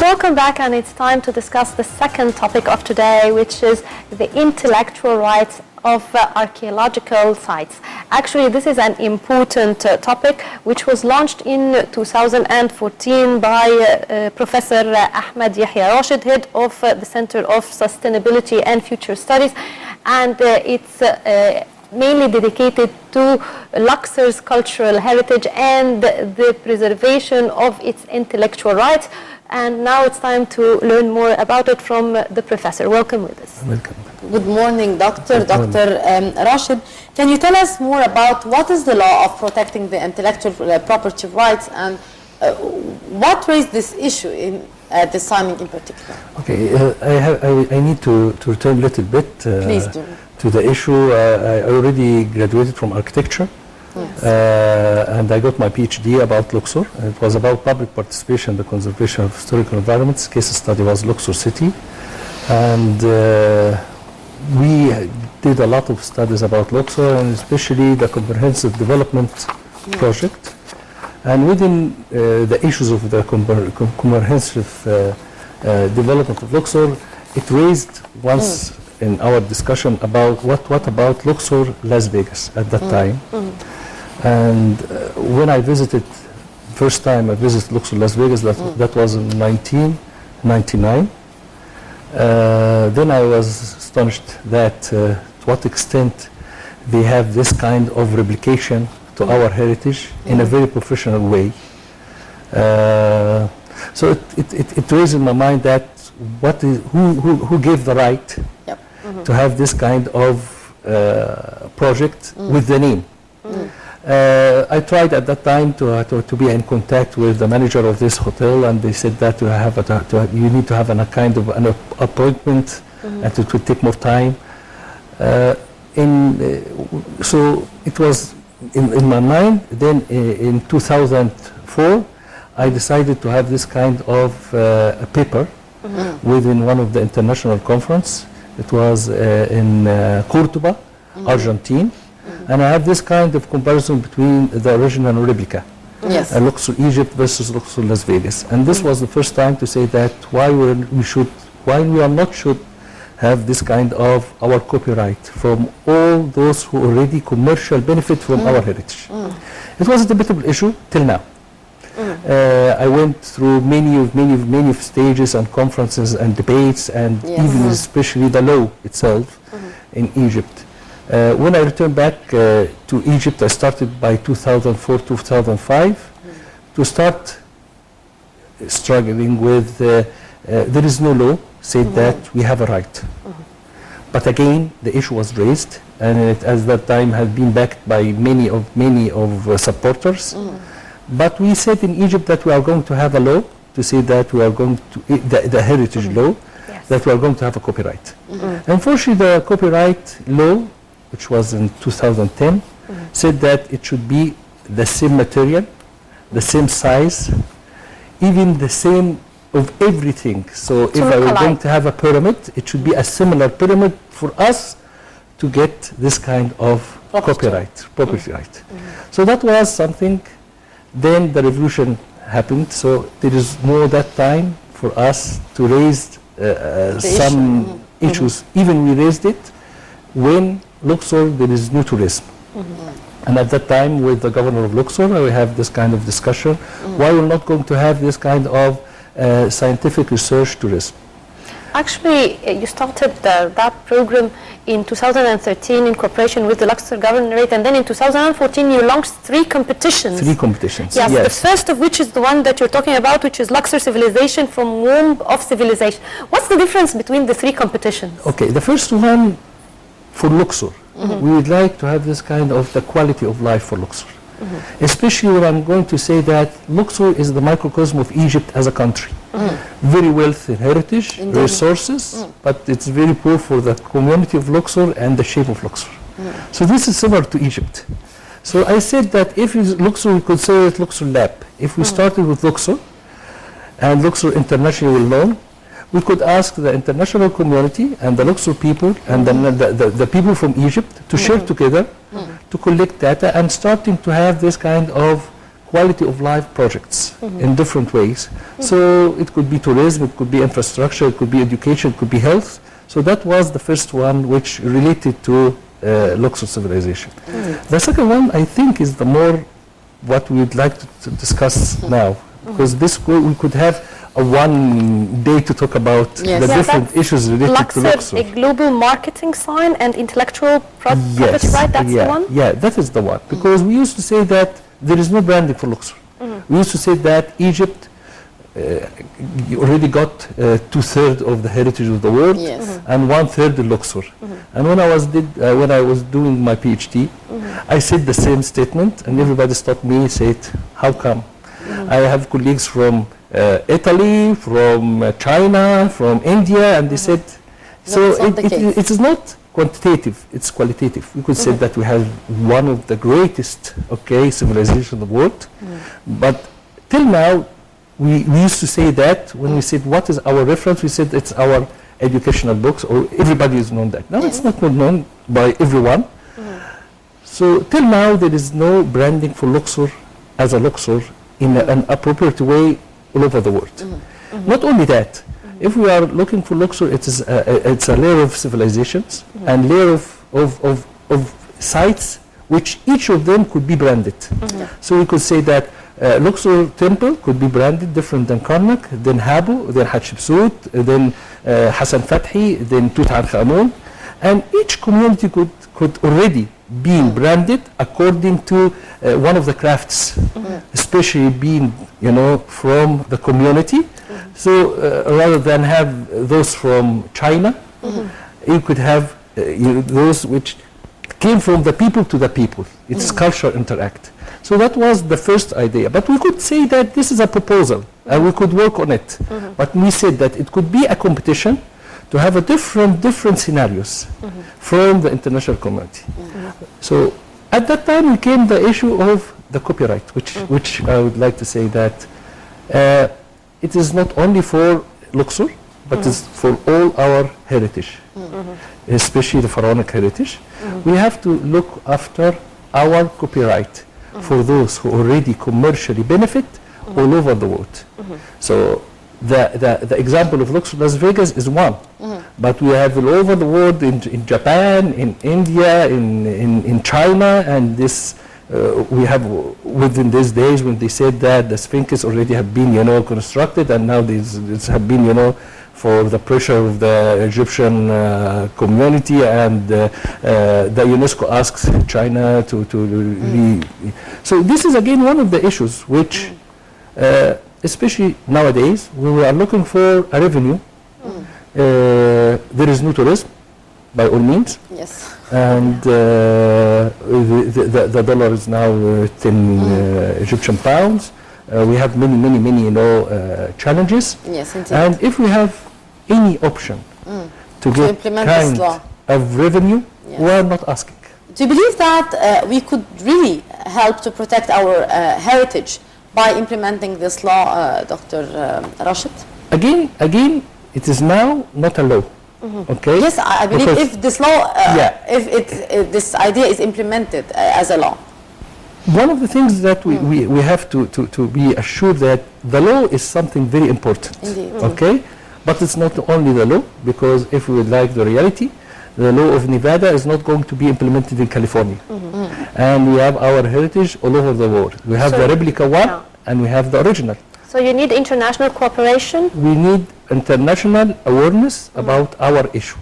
welcome back, and it's time to discuss the second topic of today, which is the intellectual rights of archaeological sites. Actually, this is an important topic which was launched in 2014 by Professor Ahmed Yehia Rashed, head of the Center of Sustainability and Future Studies, and it's mainly dedicated to Luxor's cultural heritage and the preservation of its intellectual rights. And now it's time to learn more about it from the professor. Welcome with us. Welcome. Good morning, Dr. Rashed. Can you tell us more about what is the law of protecting the intellectual property rights, and what raised this issue at this time in particular? Okay, I need to return a little bit to the issue. I already graduated from architecture. Yes. And I got my PhD about Luxor. It was about public participation in the conservation of historical environments. Case study was Luxor City. And we did a lot of studies about Luxor, and especially the comprehensive development project. And within the issues of the comprehensive development of Luxor, it raised once in our discussion about what about Luxor Las Vegas at that time. And when I visited, first time I visited Luxor Las Vegas, that was in 1999. Then I was astonished that to what extent they have this kind of replication to our heritage in a very professional way. So it raised in my mind that who gave the right to have this kind of project with the name. I tried at that time to be in contact with the manager of this hotel, and they said that you need to have a kind of an appointment, and it would take more time. So it was in my mind. Then in 2004, I decided to have this kind of a paper within one of the international conference. It was in Cordoba, Argentina. And I have this kind of comparison between the original and replica, Luxor Egypt versus Luxor Las Vegas. And this was the first time to say that why we are not should have this kind of our copyright from all those who already commercial benefit from our heritage. It was a debatable issue till now. I went through many stages and conferences and debates, and even especially the law itself in Egypt. When I returned back to Egypt, I started by 2004, 2005 to start struggling with, there is no law said that we have a right. But again, the issue was raised, and it at that time had been backed by many of supporters. But we said in Egypt that we are going to have a law to say that we are going to, the heritage law, that we are going to have a copyright. Unfortunately, the copyright law, which was in 2010, said that it should be the same material, the same size, even the same of everything. So if I were going to have a pyramid, it should be a similar pyramid for us to get this kind of property right. So that was something. Then the revolution happened, so there is no that time for us to raise some issues. Even we raised it when Luxor, there is no tourism. And at that time, with the governor of Luxor, we have this kind of discussion. Why we're not going to have this kind of scientific research tourism? Actually, you started that program in 2013 in cooperation with the Luxor Governorate, and then in 2014 you launched 3 competitions. 3 competitions, yes. The first of which is the one that you're talking about, which is Luxor Civilization from Womb of Civilization. What's the difference between the 3 competitions? Okay, the first one for Luxor. We would like to have this kind of the quality of life for Luxor. Especially when I'm going to say that Luxor is the microcosm of Egypt as a country. Very wealthy in heritage, resources, but it's very poor for the community of Luxor and the shape of Luxor. So this is similar to Egypt. So I said that if Luxor, we could say it Luxor Lab. If we started with Luxor, and Luxor International will learn, we could ask the international community and the Luxor people and the people from Egypt to share together to collect data and starting to have this kind of quality of life projects in different ways. So it could be tourism, it could be infrastructure, it could be education, it could be health. So that was the first one which related to Luxor civilization. The second one, I think, is the more what we would like to discuss now, because this we could have a one day to talk about the different issues related to Luxor. A global marketing sign and intellectual property right, that's the one? Yeah, that is the one, because we used to say that there is no branding for Luxor. We used to say that Egypt already got 2/3 of the heritage of the world, and 1/3 in Luxor. And when I was doing my PhD, I said the same statement, and everybody stopped me and said, "How come?" I have colleagues from Italy, from China, from India, and they said, so it is not quantitative, it's qualitative. We could say that we have one of the greatest, civilization in the world. But till now, we used to say that when we said, what is our reference? We said it's our educational books, or everybody has known that. Now it's not known by everyone. So till now, there is no branding for Luxor as a Luxor in an appropriate way all over the world. Not only that, if we are looking for Luxor, it's a layer of civilizations and layer of sites which each of them could be branded. So we could say that Luxor temple could be branded different than Karnak, then Habu, then Hatshepsut, then Hassan Fathi, then Tutankhamun, and each community could already be branded according to one of the crafts, especially being from the community. So rather than have those from China, you could have those which came from the people to the people. It's culture interact. So that was the first idea. But we could say that this is a proposal and we could work on it. But we said that it could be a competition to have a different scenarios from the international community. So at that time came the issue of the copyright, which I would like to say that it is not only for Luxor, but it's for all our heritage, especially the pharaonic heritage. We have to look after our copyright for those who already commercially benefit all over the world. So the example of Luxor Las Vegas is one, but we have all over the world, in Japan, in India, in China, and this we have within these days when they said that the Sphinx already have been constructed, and now these have been for the pressure of the Egyptian community, and the UNESCO asks China to so this is again one of the issues which especially nowadays when we are looking for a revenue, there is no tourism by all means. Yes. And the dollar is now 10 Egyptian pounds. We have many challenges. Yes, indeed. And if we have any option to get kind of revenue, we are not asking. Do you believe that we could really help to protect our heritage by implementing this law, Dr. Rashed? Again, it is now not a law. Okay. Yes, I believe if this law, if this idea is implemented as a law. One of the things that we have to be assured that the law is something very important. Indeed. Okay, but it's not only the law, because if we would like the reality, the law of Nevada is not going to be implemented in California, and we have our heritage all over the world. We have the replica one, and we have the original. So you need international cooperation? We need international awareness about our issue,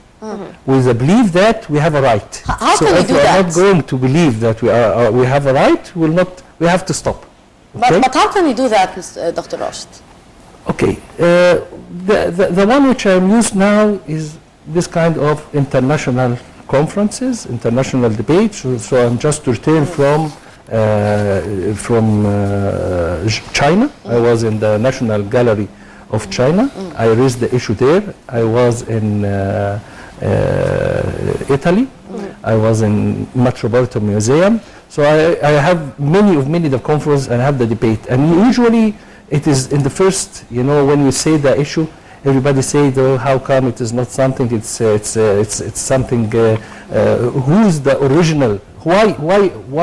with the belief that we have a right. How can we do that? So if we are not going to believe that we have a right, we have to stop. Okay? But how can we do that, Dr. Rashed? Okay, the one which I'm used now is this kind of international conferences, international debates. So I'm just returned from China. I was in the National Gallery of China. I raised the issue there. I was in Italy. I was in Metropolitan Museum. So I have many the conference and have the debate. And usually it is in the first, when you say the issue, everybody say, how come it is not something? It's something. Who is the original? Why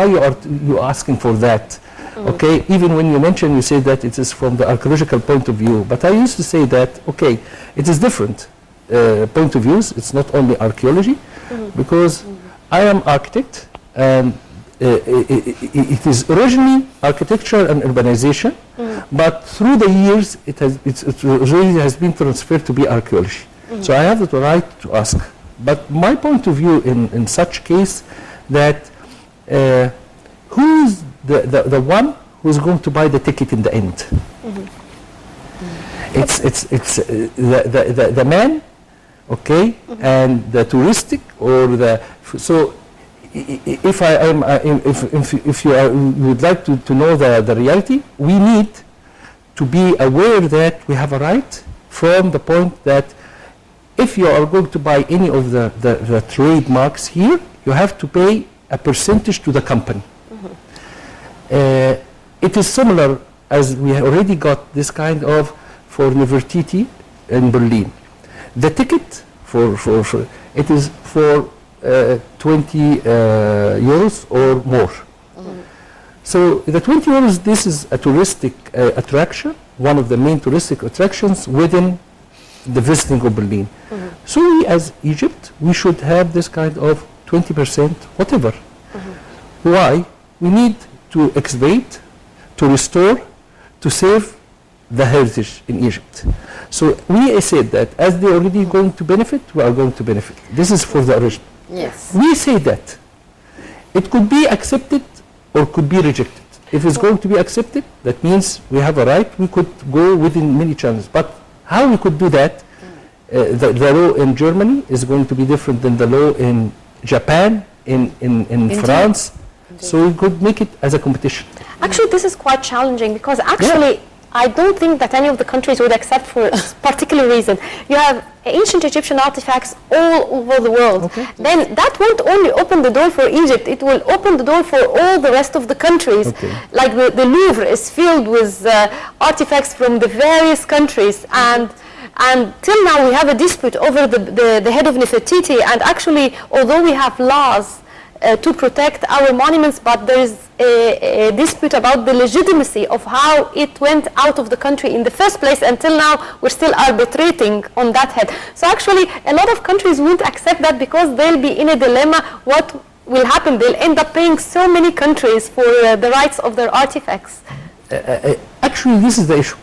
are you asking for that? Okay, even when you mention, you say that it is from the archaeological point of view. But I used to say that, okay, it is different point of views. It's not only archaeology, because I am architect, and it is originally architecture and urbanization, but through the years, it really has been transferred to be archaeology. So I have the right to ask. But my point of view in such case, that who is the one who is going to buy the ticket in the end? It's the man, okay, and the touristic, or the so. If you would like to know the reality, we need to be aware that we have a right from the point that if you are going to buy any of the trademarks here, you have to pay a percentage to the company. It is similar as we have already got this kind of for Nefertiti in Berlin. The ticket for it is for 20 euros or more. So the 20 euros, this is a touristic attraction, one of the main touristic attractions within the visiting of Berlin. So we as Egypt, we should have this kind of 20%, whatever. Why? We need to excavate, to restore, to save the heritage in Egypt. So we said that as they are already going to benefit, we are going to benefit. This is for the original. Yes. We say that it could be accepted or could be rejected. If it's going to be accepted, that means we have a right, we could go within many channels. But how we could do that, the law in Germany is going to be different than the law in Japan, in France. Indeed. So we could make it as a competition. Actually, this is quite challenging because actually, I don't think that any of the countries would accept for a particular reason. You have ancient Egyptian artifacts all over the world. Okay. Then that won't only open the door for Egypt, it will open the door for all the rest of the countries. Okay. Like the Louvre is filled with artifacts from the various countries, and till now we have a dispute over the head of Nefertiti, and actually, although we have laws to protect our monuments, but there is a dispute about the legitimacy of how it went out of the country in the first place. Until now, we're still arbitrating on that head. So actually, a lot of countries won't accept that because they'll be in a dilemma. What will happen? They'll end up paying so many countries for the rights of their artifacts. Actually, this is the issue.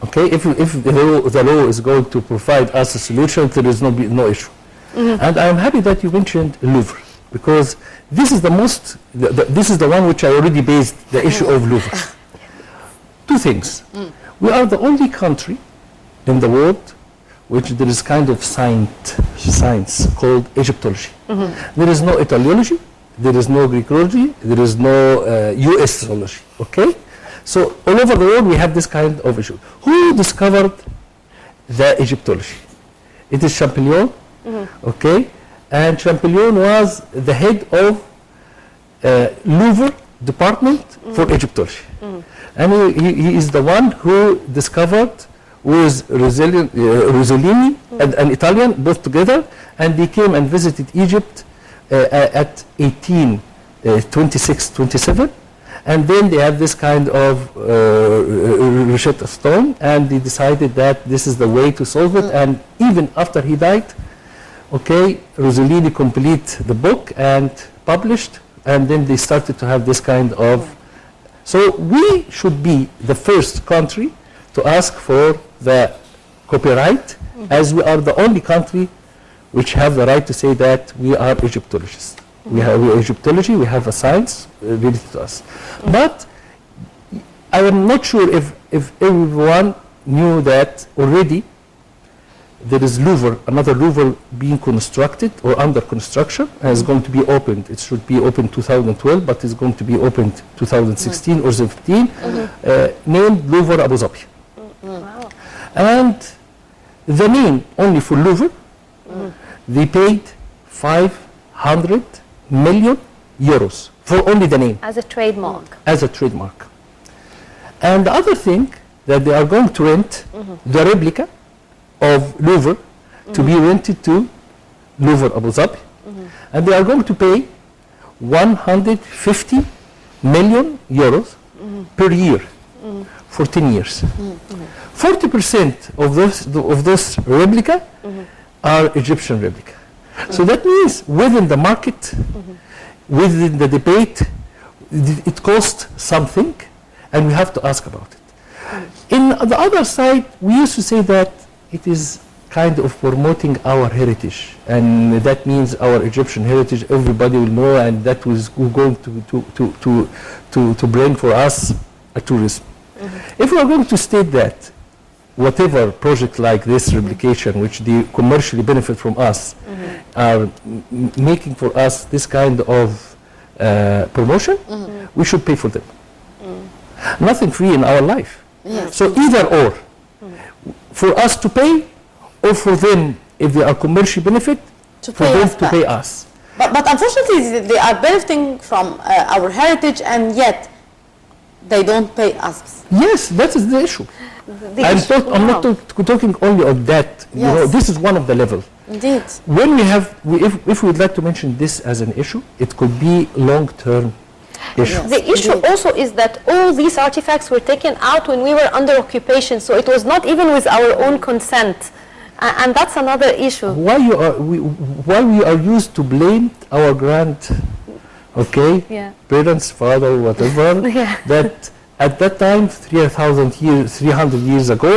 Okay, if the law is going to provide us a solution, there is no issue. And I'm happy that you mentioned Louvre, because this is this is the one which I already based the issue of Louvre. Two things. We are the only country in the world which there is kind of science called Egyptology. There is no Italiology, there is no Greekology, there is no US zoology. Okay? So all over the world we have this kind of issue. Who discovered the Egyptology? It is Champollion. Okay? And Champollion was the head of Louvre department for Egyptology. And he is the one who discovered with Rossellini, an Italian, both together, and they came and visited Egypt at 1826-27, and then they had this kind of Rosetta Stone, and they decided that this is the way to solve it, and even after he died, okay, Rossellini complete the book and published, and then they started to have this kind of. So we should be the first country to ask for the copyright, as we are the only country which have the right to say that we are Egyptologists. We are Egyptology, we have a science related to us. But I am not sure if everyone knew that already there is Louvre, another Louvre being constructed or under construction, and is going to be opened. It should be opened 2012, but it's going to be opened 2016 or 17, named Louvre Abu Dhabi. Wow. And the name only for Louvre, they paid 500 million euros for only the name. As a trademark. As a trademark. And the other thing, that they are going to rent the replica of Louvre to be rented to Louvre Abu Dhabi, and they are going to pay 150 million euros per year for 10 years. 40% of those replica are Egyptian replica. So that means within the market, within the debate, it costs something, and we have to ask about it. In the other side, we used to say that it is kind of promoting our heritage, and that means our Egyptian heritage everybody will know, and that was going to bring for us a tourism. If we are going to state that whatever project like this replication, which they commercially benefit from us, are making for us this kind of promotion, we should pay for them. Nothing free in our life. Yes. So either or, for us to pay, or for them, if they are commercial benefit, To for pay them us to back. pay us. But unfortunately, they are benefiting from our heritage, and yet they don't pay us. Yes, that is the issue. I'm not talking only of that. You know, Yes. this is one of the level. Indeed. When we have, if we would like to mention this as an issue, it could be long-term issue. Yes. The issue Indeed. also is that all these artifacts were taken out when we were under occupation, so it was not even with our own consent. And that's another issue. Why we are used to blame our Yeah. parents, father, whatever, Yeah. that at that time, 300 years ago,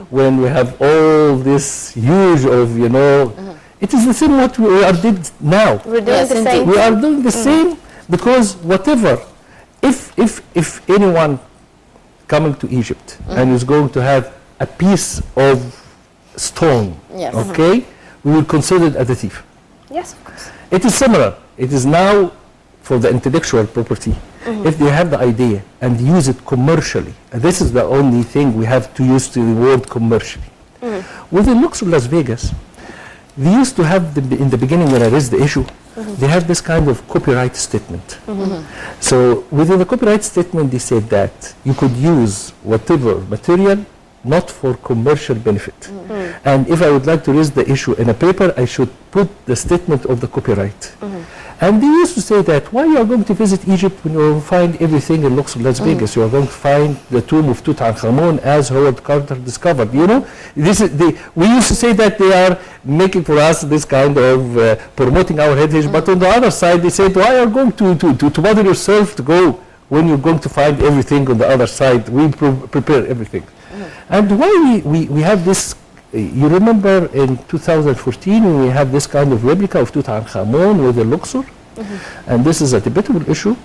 when we have all this huge of, it is the same what we are did now. We're doing Yes, the indeed. same We are doing the same because whatever, if anyone coming to Egypt and is going to have a piece of stone, Yes. okay, we will consider it as a thief. Yes, of course. It is similar. It is now for the intellectual property. If they have the idea and use it commercially, and this is the only thing we have to use the word commercially. Within Luxor Las Vegas, they used to have, in the beginning when I raised the issue, they have this kind of copyright statement. So within the copyright statement, they said that you could use whatever material not for commercial benefit. And if I would like to raise the issue in a paper, I should put the statement of the copyright. And they used to say that, why you are going to visit Egypt when you will find everything in Luxor, Las Vegas? You are going to find the tomb of Tutankhamun as Howard Carter discovered. This is we used to say that they are making for us this kind of promoting our heritage, but on the other side, they said, why are you going to bother yourself to go when you're going to find everything on the other side? We prepare everything. And why we have this, you remember in 2014 when we have this kind of replica of Tutankhamun with the Luxor, and this is a debatable issue.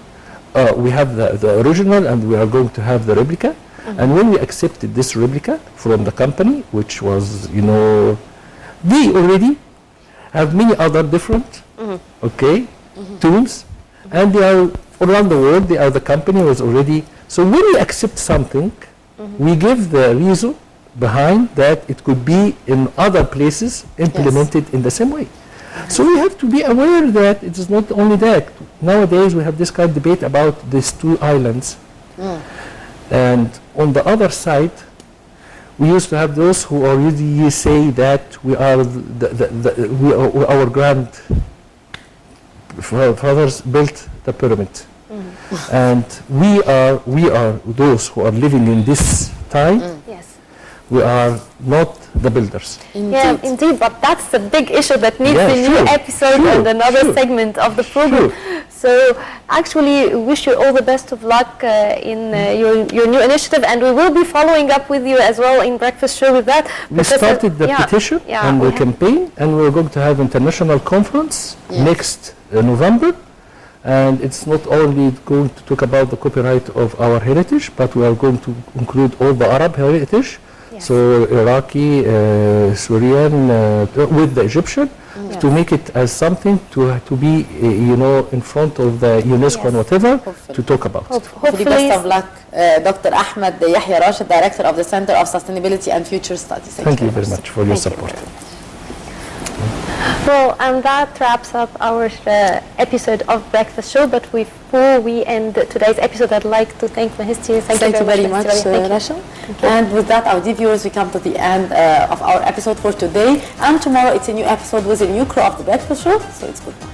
We have the original and we are going to have the replica, and when we accepted this replica from the company, which was, they already have many other different, tools, and they are around the world, they are the company was already, so when we accept something, we give the reason behind that it could be in other places implemented in the same way. So we have to be aware that it is not only that. Nowadays we have this kind of debate about these two islands. And on the other side, we used to have those who already say that we are our grandfathers built the pyramid. And we are those who are living in this time. Yes. We are not the builders. Yeah, indeed, but that's the big issue that needs Yeah, a new sure, episode sure, and another sure. segment of the program. Sure. So actually, wish you all the best of luck in your new initiative, and we will be following up with you as well in Breakfast Show with that. We started the petition and the campaign, and we're going to have international conference next November. And it's not only going to talk about the copyright of our heritage, but we are going to include all the Arab heritage. Yes. So Iraqi, Syrian, with the Egyptian, to make it as something to be, in front of the UNESCO and whatever, to talk about. Hopefully, best of luck, Dr. Ahmed Yehia Rashed, Director of the Center of Sustainability and Future Studies. Thank you very much for your support. Well, and that wraps up our episode of Breakfast Show. But before we end today's episode, I'd like to thank Mahesti. Thank you very much, Rachel. And with that, our dear viewers, we come to the end of our episode for today. And tomorrow, it's a new episode with a new crew of the Breakfast Show. So it's goodbye.